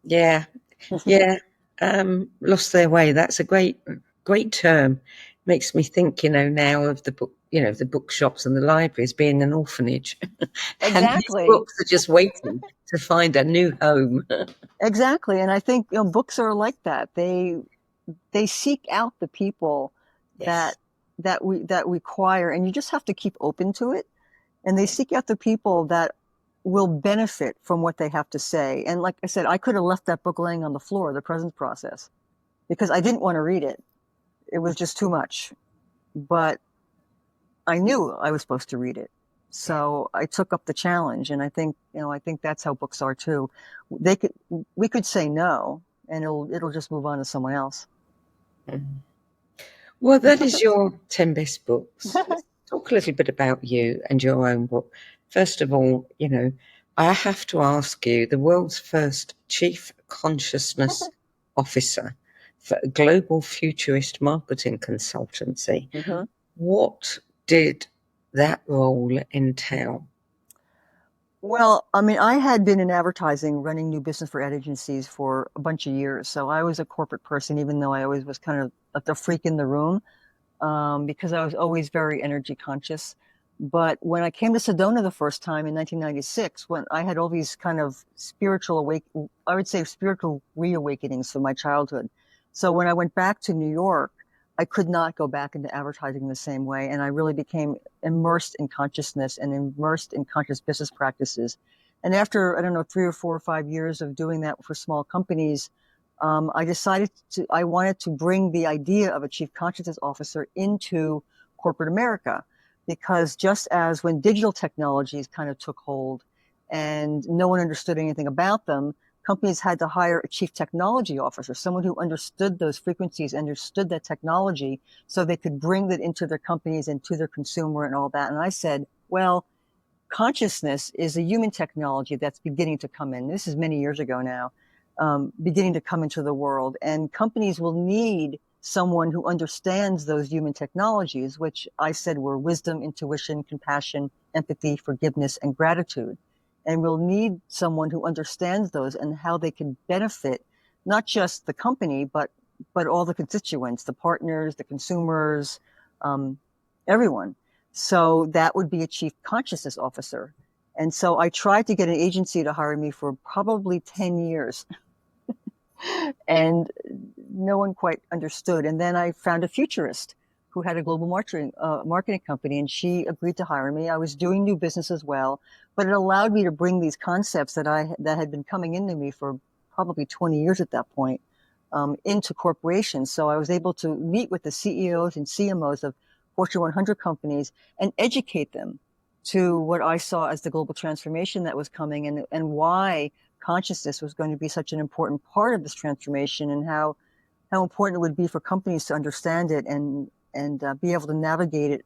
Speaker 1: Yeah. Yeah. Lost their way. That's a great term. Makes me think, now of the book, the bookshops and the libraries being an orphanage.
Speaker 2: Exactly.
Speaker 1: And these books are just waiting to find a new home.
Speaker 2: Exactly. And I think books are like that. they seek out the people
Speaker 1: Yes.
Speaker 2: that require, and you just have to keep open to it. And they seek out the people that will benefit from what they have to say. And like I said, I could have left that book laying on the floor, The Presence Process, because I didn't want to read it. It was just too much. But I knew I was supposed to read it. So I took up the challenge. And I think that's how books are too. We could say no, and it'll just move on to someone else.
Speaker 1: Well, that is your 10 best books. Let's talk a little bit about you and your own book. First of all, I have to ask you, the world's first chief consciousness officer for a global futurist marketing consultancy.
Speaker 2: Mm-hmm.
Speaker 1: What did that role entail?
Speaker 2: Well, I mean, I had been in advertising, running new business for ad agencies for a bunch of years. So I was a corporate person, even though I always was kind of the freak in the room, because I was always very energy conscious. But when I came to Sedona the first time in 1996, when I had all these kind of spiritual reawakenings from my childhood. So when I went back to New York, I could not go back into advertising the same way. And I really became immersed in consciousness and immersed in conscious business practices. And after, I don't know, 3 or 4 or 5 years of doing that for small companies, I wanted to bring the idea of a chief consciousness officer into corporate America, because just as when digital technologies kind of took hold and no one understood anything about them, companies had to hire a chief technology officer, someone who understood those frequencies, understood that technology, so they could bring that into their companies and to their consumer and all that. And I said, well, consciousness is a human technology that's beginning to come in. This is many years ago now, beginning to come into the world. And companies will need someone who understands those human technologies, which I said were wisdom, intuition, compassion, empathy, forgiveness, and gratitude. And we'll need someone who understands those and how they can benefit not just the company, but all the constituents, the partners, the consumers, everyone. So that would be a chief consciousness officer. And so I tried to get an agency to hire me for probably 10 years. And no one quite understood. And then I found a futurist who had a global marketing company, and she agreed to hire me. I was doing new business as well, but it allowed me to bring these concepts that had been coming into me for probably 20 years at that point, into corporations. So I was able to meet with the CEOs and CMOs of Fortune 100 companies and educate them to what I saw as the global transformation that was coming, and why consciousness was going to be such an important part of this transformation, and how important it would be for companies to understand it and be able to navigate it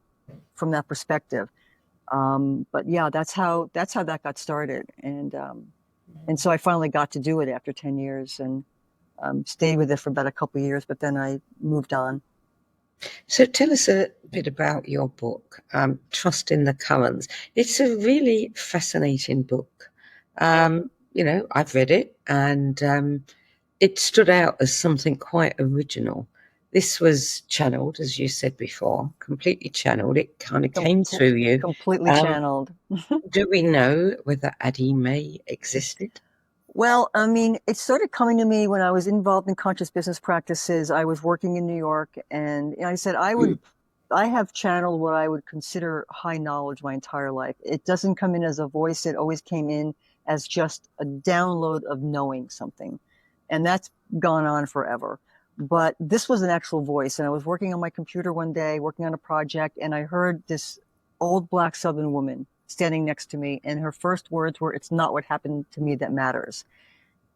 Speaker 2: from that perspective. But yeah, that's how that got started. And so I finally got to do it after 10 years, and stayed with it for about a couple of years, but then I moved on.
Speaker 1: So tell us a bit about your book, Trustingthe Currents. It's a really fascinating book. I've read it, and it stood out as something quite original. This was channeled, as you said before, completely channeled. It kind of came through you.
Speaker 2: Completely channeled.
Speaker 1: Do we know whether Addie May existed?
Speaker 2: Well, I mean, it started coming to me when I was involved in conscious business practices. I was working in New York, and I said I have channeled what I would consider high knowledge my entire life. It doesn't come in as a voice. It always came in as just a download of knowing something. And that's gone on forever. But this was an actual voice. And I was working on my computer one day, working on a project, and I heard this old Black Southern woman standing next to me. And her first words were, "It's not what happened to me that matters."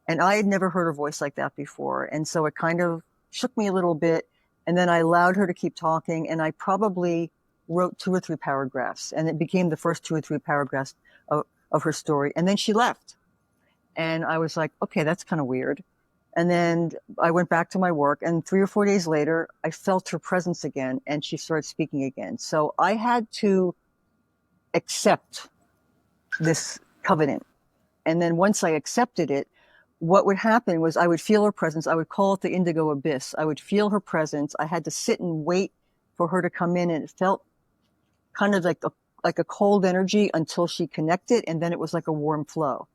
Speaker 2: And I had never heard a voice like that before. And so it kind of shook me a little bit. And then I allowed her to keep talking. And I probably wrote 2 or 3 paragraphs. And it became the first 2 or 3 paragraphs of her story. And then she left. And I was like, okay, that's kind of weird. And then I went back to my work. And 3 or 4 days later, I felt her presence again. And she started speaking again. So I had to accept this covenant. And then once I accepted it, what would happen was I would feel her presence. I would call it the indigo abyss. I would feel her presence. I had to sit and wait for her to come in, and it felt kind of like a cold energy until she connected, and then it was like a warm flow.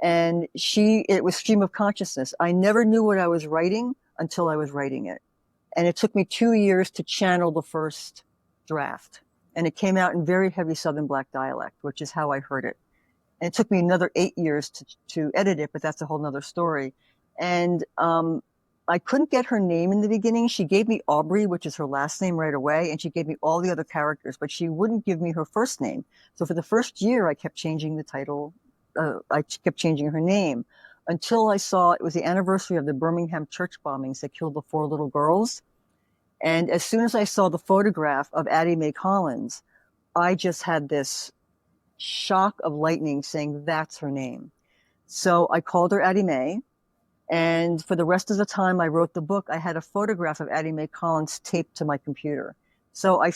Speaker 2: And it was stream of consciousness. I never knew what I was writing until I was writing it. And it took me 2 years to channel the first draft. And it came out in very heavy Southern Black dialect, which is how I heard it. And it took me another 8 years to edit it, but that's a whole nother story. And I couldn't get her name in the beginning. She gave me Aubrey, which is her last name, right away, and she gave me all the other characters, but she wouldn't give me her first name. So for the first year, I kept changing the title. I kept changing her name until I saw it was the anniversary of the Birmingham church bombings that killed the 4 little girls. And as soon as I saw the photograph of Addie Mae Collins, I just had this shock of lightning saying that's her name. So I called her Addie Mae. And for the rest of the time I wrote the book, I had a photograph of Addie Mae Collins taped to my computer. So I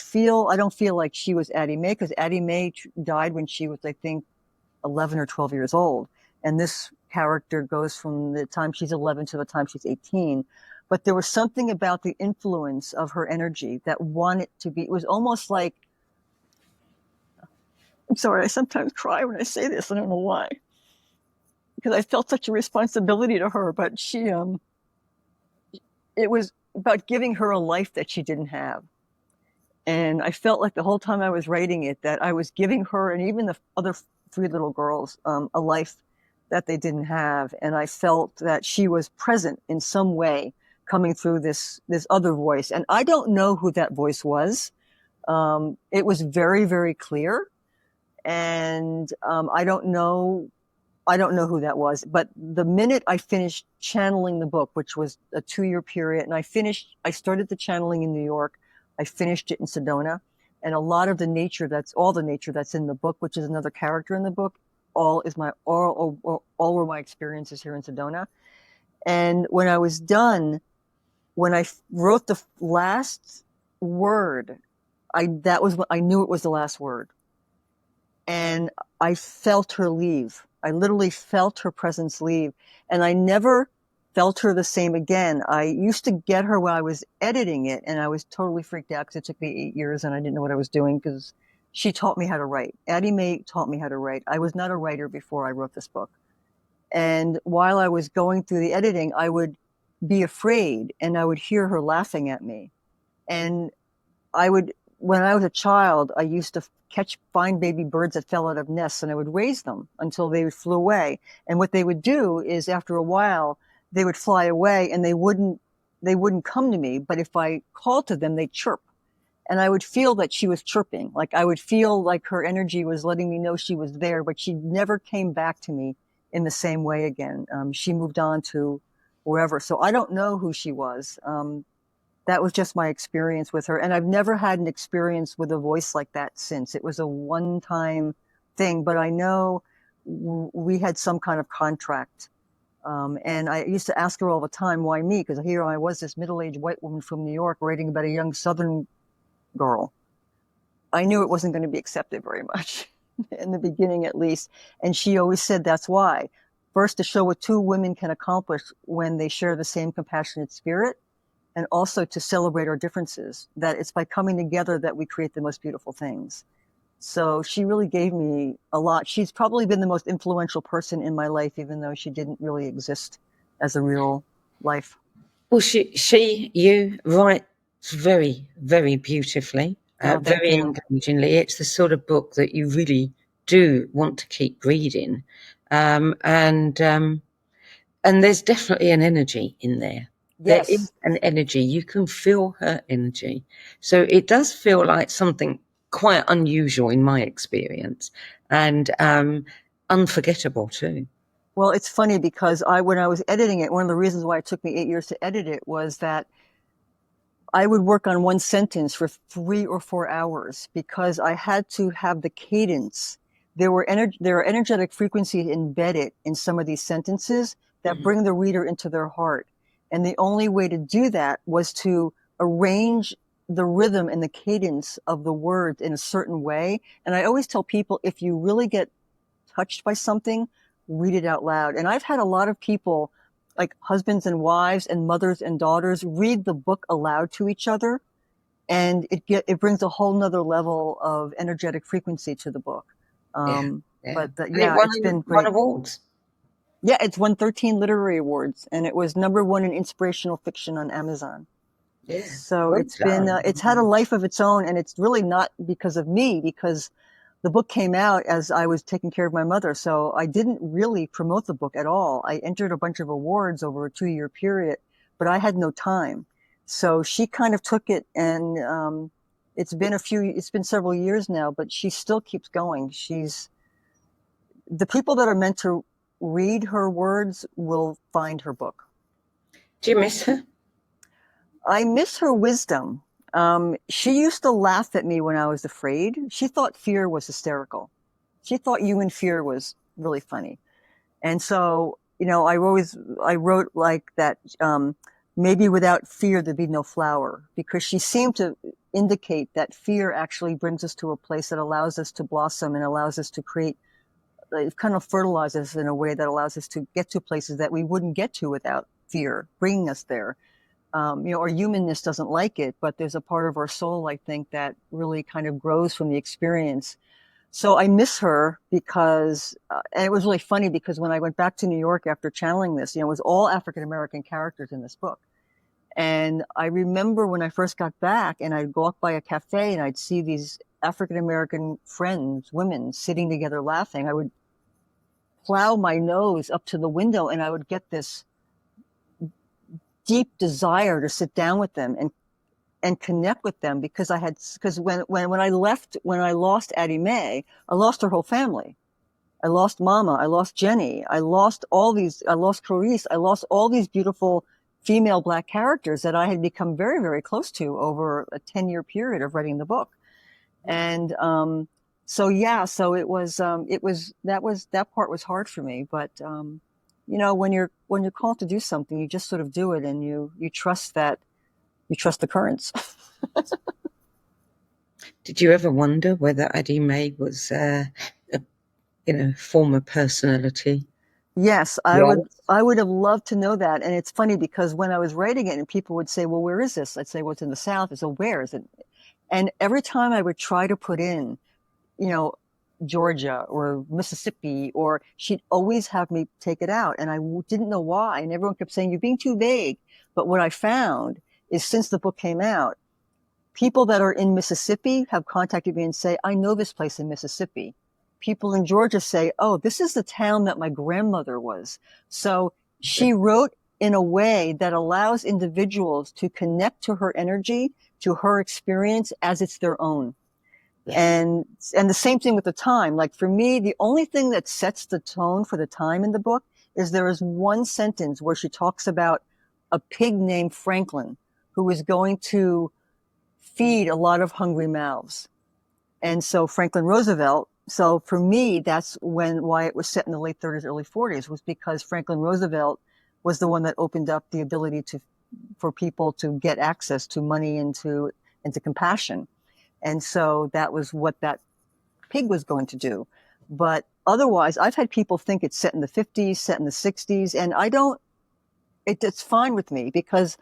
Speaker 2: don't feel like she was Addie Mae, because Addie Mae died when she was, I think, 11 or 12 years old. And this character goes from the time she's 11 to the time she's 18. But there was something about the influence of her energy that wanted to be, it was almost like, I'm sorry, I sometimes cry when I say this. I don't know why. Because I felt such a responsibility to her, but it was about giving her a life that she didn't have. And I felt like the whole time I was writing it, that I was giving her and even the other 3 little girls a life that they didn't have. And I felt that she was present in some way coming through this other voice. And I don't know who that voice was. It was very, very clear. And I don't know who that was, but the minute I finished channeling the book, which was a 2-year period, and I started the channeling in New York. I finished it in Sedona, and a lot of the nature that's in the book, which is another character in the book, all were my experiences here in Sedona. And when I was done, when I wrote the last word, I knew it was the last word. And I felt her leave. I literally felt her presence leave. And I never felt her the same again. I used to get her while I was editing it, and I was totally freaked out because it took me 8 years and I didn't know what I was doing, because she taught me how to write. Addie Mae taught me how to write. I was not a writer before I wrote this book. And while I was going through the editing, I would be afraid and I would hear her laughing at me. And when I was a child, I used to find baby birds that fell out of nests, and I would raise them until they flew away. And what they would do is, after a while, they would fly away and they wouldn't come to me. But if I called to them, they'd chirp. And I would feel that she was chirping. Like I would feel like her energy was letting me know she was there, but she never came back to me in the same way again. She moved on to wherever. So I don't know who she was. That was just my experience with her. And I've never had an experience with a voice like that since. It was a one-time thing, but I know we had some kind of contract. And I used to ask her all the time, why me? Because here I was, this middle-aged white woman from New York, writing about a young Southern girl. I knew it wasn't going to be accepted very much in the beginning, at least. And she always said that's why. First, to show what 2 women can accomplish when they share the same compassionate spirit, and also to celebrate our differences, that it's by coming together that we create the most beautiful things. So she really gave me a lot. She's probably been the most influential person in my life, even though she didn't really exist as a real life.
Speaker 1: Well, you write very, very beautifully, very engagingly. It's the sort of book that you really do want to keep reading. And there's definitely an energy in there.
Speaker 2: Yes.
Speaker 1: There is an energy. You can feel her energy. So it does feel like something quite unusual in my experience, and unforgettable too.
Speaker 2: Well, it's funny because when I was editing it, one of the reasons why it took me 8 years to edit it was that I would work on one sentence for 3 or 4 hours because I had to have the cadence. There are energetic frequencies embedded in some of these sentences that bring the reader into their heart. And the only way to do that was to arrange the rhythm and the cadence of the words in a certain way. And I always tell people, if you really get touched by something, read it out loud. And I've had a lot of people, like husbands and wives and mothers and daughters, read the book aloud to each other. And it brings a whole nother level of energetic frequency to the book. But it's been great.
Speaker 1: Won awards.
Speaker 2: Yeah, it's won 13 literary awards, and it was #1 in inspirational fiction on Amazon.
Speaker 1: Yeah,
Speaker 2: So
Speaker 1: well
Speaker 2: it's been,
Speaker 1: done.
Speaker 2: it's had a life of its own, and it's really not because of me, because the book came out as I was taking care of my mother. So I didn't really promote the book at all. I entered a bunch of awards over a 2-year period, but I had no time. So she kind of took it, and it's been several years now, but she still keeps going. The people that are meant to read her words will find her book.
Speaker 1: Do you miss her?
Speaker 2: I miss her wisdom. She used to laugh at me when I was afraid. She thought fear was hysterical. She thought human fear was really funny. And so, I wrote like that, maybe without fear, there'd be no flower, because she seemed to indicate that fear actually brings us to a place that allows us to blossom and allows us to create, it kind of fertilizes us in a way that allows us to get to places that we wouldn't get to without fear bringing us there. Our humanness doesn't like it, but there's a part of our soul, I think, that really kind of grows from the experience. So I miss her because, and it was really funny because when I went back to New York after channeling this, it was all African-American characters in this book. And I remember when I first got back and I'd walk by a cafe and I'd see these African-American friends, women sitting together laughing. I would plow my nose up to the window and I would get this deep desire to sit down with them and connect with them, because when I lost Addie Mae, I lost her whole family. I lost Mama, I lost Jenny, I lost Clarice, I lost all these beautiful female Black characters that I had become very, very close to over a 10-year period of writing the book. And, so that part was hard for me, but, when you're called to do something, you just sort of do it, and you trust the currents.
Speaker 1: Did you ever wonder whether Addie Mae was a former personality?
Speaker 2: Yes,
Speaker 1: Yes.
Speaker 2: I would have loved to know that. And it's funny because when I was writing it and people would say, well, where is this? I'd say, well, it's in the South. I said, where is it? And every time I would try to put in, Georgia or Mississippi, or she'd always have me take it out. And I didn't know why. And everyone kept saying, you're being too vague. But what I found is, since the book came out, people that are in Mississippi have contacted me and say, I know this place in Mississippi. People in Georgia say, oh, this is the town that my grandmother was. So she wrote in a way that allows individuals to connect to her energy, to her experience as it's their own. And the same thing with the time. Like for me, the only thing that sets the tone for the time in the book is there is one sentence where she talks about a pig named Franklin who was going to feed a lot of hungry mouths. And so Franklin Roosevelt, so for me, that's why it was set in the late 30s, early 40s, was because Franklin Roosevelt was the one that opened up the ability for people to get access to money and to compassion. And so that was what that pig was going to do. But otherwise, I've had people think it's set in the 50s, set in the 60s, and it's fine with me, because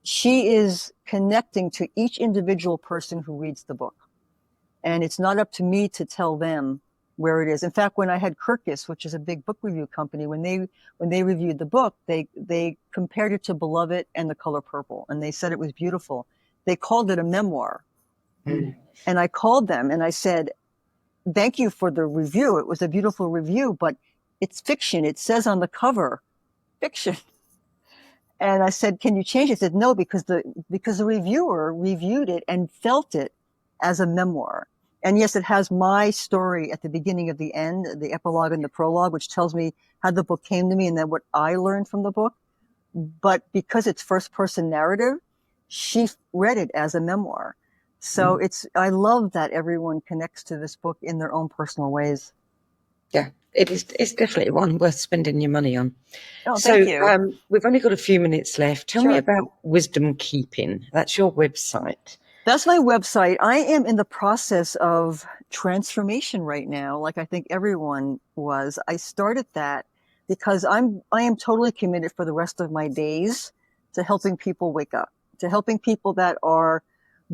Speaker 2: she is connecting to each individual person who reads the book. And it's not up to me to tell them where it is. In fact, when I had Kirkus, which is a big book review company, when they reviewed the book, they compared it to Beloved and The Color Purple, and they said it was beautiful. They called it a memoir. Mm. And I called them and I said, thank you for the review. It was a beautiful review, but it's fiction. It says on the cover, fiction. And I said, can you change it? They said, no, because the reviewer reviewed it and felt it as a memoir. And yes, it has my story at the beginning of the end, the epilogue and the prologue, which tells me how the book came to me and then what I learned from the book. But because it's first person narrative, she read it as a memoir. So I love that everyone connects to this book in their own personal ways.
Speaker 1: Yeah, it's definitely one worth spending your money on.
Speaker 2: Oh, thank you.
Speaker 1: We've only got a few minutes left. Tell me
Speaker 2: Sure.
Speaker 1: about Wisdom Keeping. That's your website.
Speaker 2: That's my website. I am in the process of transformation right now, like I think everyone was. I started that because I am totally committed for the rest of my days to helping people wake up, to helping people that are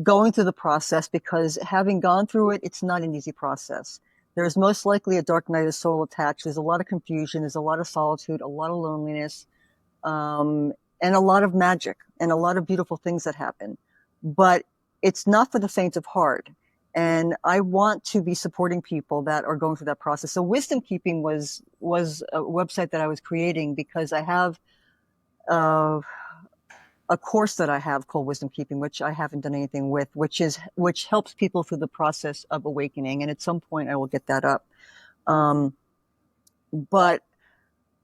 Speaker 2: going through the process, because having gone through it, it's not an easy process. There's most likely a dark night of soul attached. There's a lot of confusion. There's a lot of solitude, a lot of loneliness, and a lot of magic and a lot of beautiful things that happen. But it's not for the faint of heart. And I want to be supporting people that are going through that process. So Wisdom Keeping was a website that I was creating because I have a course that I have called Wisdom Keeping, which I haven't done anything with, which helps people through the process of awakening. And at some point I will get that up. But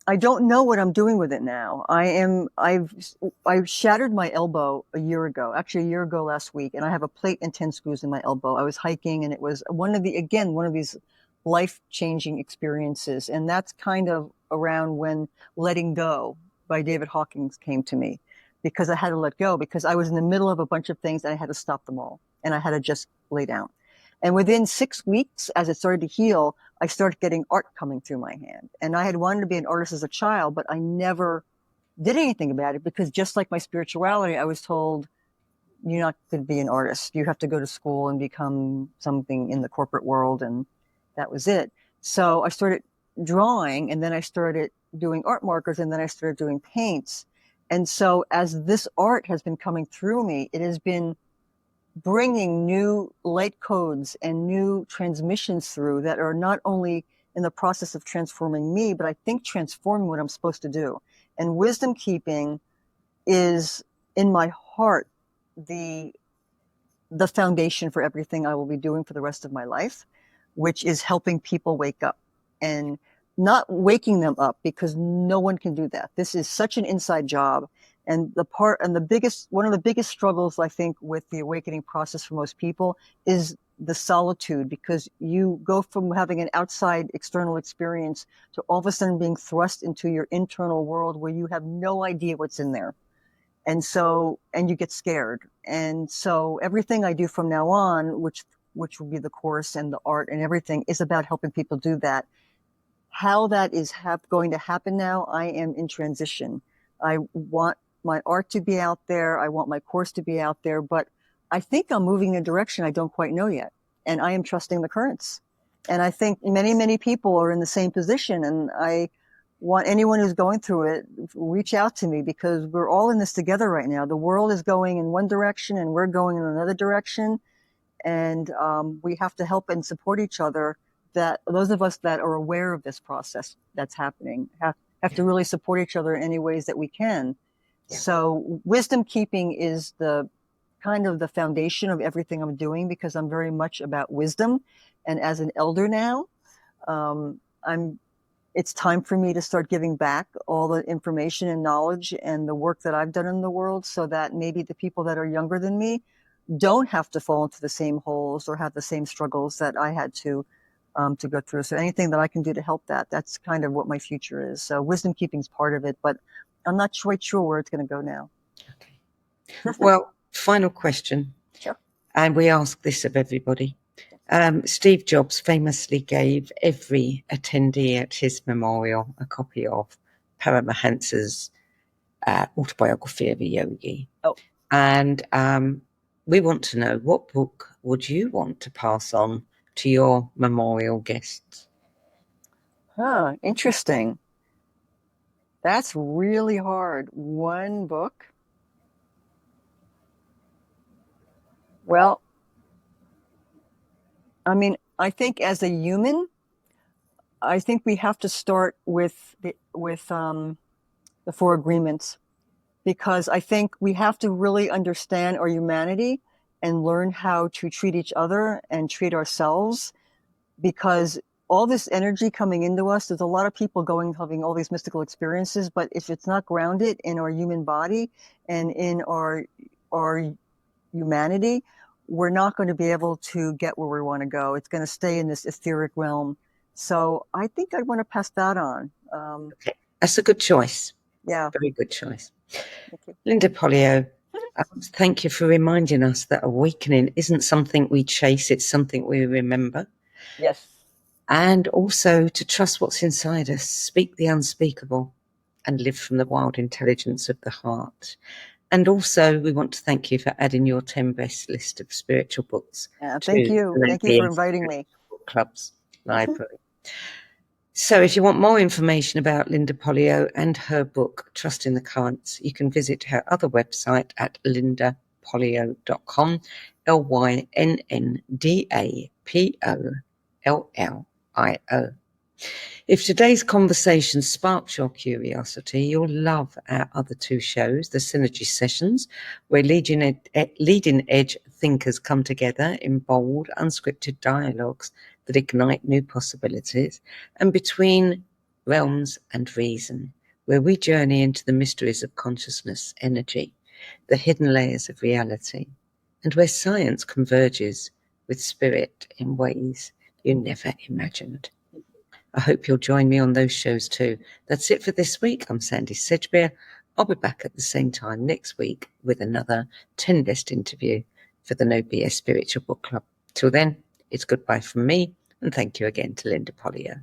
Speaker 2: I don't know what I'm doing with it now. I've shattered my elbow a year ago, actually a year ago last week, and I have a plate and 10 screws in my elbow. I was hiking, and it was one of these life-changing experiences. And that's kind of around when Letting Go by David Hawkins came to me, because I had to let go, because I was in the middle of a bunch of things and I had to stop them all, and I had to just lay down. And within 6 weeks, as it started to heal, I started getting art coming through my hand. And I had wanted to be an artist as a child, but I never did anything about it, because just like my spirituality, I was told, you're not going to be an artist. You have to go to school and become something in the corporate world. And that was it. So I started drawing, and then I started doing art markers, and then I started doing paints. And so as this art has been coming through me, it has been bringing new light codes and new transmissions through that are not only in the process of transforming me, but I think transforming what I'm supposed to do. And Wisdom Keeping is, in my heart, the foundation for everything I will be doing for the rest of my life, which is helping people wake up, and not waking them up, because no one can do that. This is such an inside job. And one of the biggest struggles, I think, with the awakening process for most people is the solitude, because you go from having an outside external experience to all of a sudden being thrust into your internal world where you have no idea what's in there. And you get scared. And so everything I do from now on, which will be the course and the art and everything, is about helping people do that. How that is going to happen now, I am in transition. I want my art to be out there. I want my course to be out there, but I think I'm moving in a direction I don't quite know yet. And I am trusting the currents. And I think many, many people are in the same position. And I want anyone who's going through it, reach out to me, because we're all in this together right now. The world is going in one direction and we're going in another direction. And we have to help and support each other. That those of us that are aware of this process that's happening have to really support each other in any ways that we can. Yeah. So Wisdom Keeping is the kind of the foundation of everything I'm doing, because I'm very much about wisdom. And as an elder now, it's time for me to start giving back all the information and knowledge and the work that I've done in the world, so that maybe the people that are younger than me don't have to fall into the same holes or have the same struggles that I had to go through. So anything that I can do to help that's kind of what my future is. So Wisdom Keeping is part of it, but I'm not quite sure where it's going to go now.
Speaker 1: Okay. Well, final question.
Speaker 2: Sure.
Speaker 1: And we ask this of everybody. Steve Jobs famously gave every attendee at his memorial a copy of Paramahansa's autobiography of a yogi.
Speaker 2: Oh.
Speaker 1: And we want to know, what book would you want to pass on to your memorial guests?
Speaker 2: Interesting. That's really hard. One book? Well, I mean, I think as a human, I think we have to start with the 4 Agreements, because I think we have to really understand our humanity and learn how to treat each other and treat ourselves, because all this energy coming into us, there's a lot of people having all these mystical experiences, but if it's not grounded in our human body and in our humanity, we're not going to be able to get where we want to go. It's going to stay in this etheric realm. So I think I'd want to pass that on.
Speaker 1: Okay. That's a good choice.
Speaker 2: Yeah.
Speaker 1: Very good choice.
Speaker 2: Thank you.
Speaker 1: Lynnda Pollio, thank you for reminding us that awakening isn't something we chase, it's something we remember.
Speaker 2: Yes.
Speaker 1: And also to trust what's inside us, speak the unspeakable, and live from the wild intelligence of the heart. And also, we want to thank you for adding your 10 best list of spiritual books.
Speaker 2: Yeah, thank you. Thank you for inviting me.
Speaker 1: Book clubs. library. So if you want more information about Lynnda Pollio and her book, Trustingthe Currents, you can visit her other website at lyndapollio.com, LYNNDAPOLLIO. If today's conversation sparks your curiosity, you'll love our other two shows, the Synergy Sessions, where leading edge thinkers come together in bold, unscripted dialogues that ignite new possibilities, and Between Realms and Reason, where we journey into the mysteries of consciousness, energy, the hidden layers of reality, and where science converges with spirit in ways you never imagined. I hope you'll join me on those shows too. That's it for this week. I'm Sandie Sedgbeer. I'll be back at the same time next week with another 10 Best interview for the No BS Spiritual Book Club. Till then, it's goodbye from me, and thank you again to Lynnda Pollio.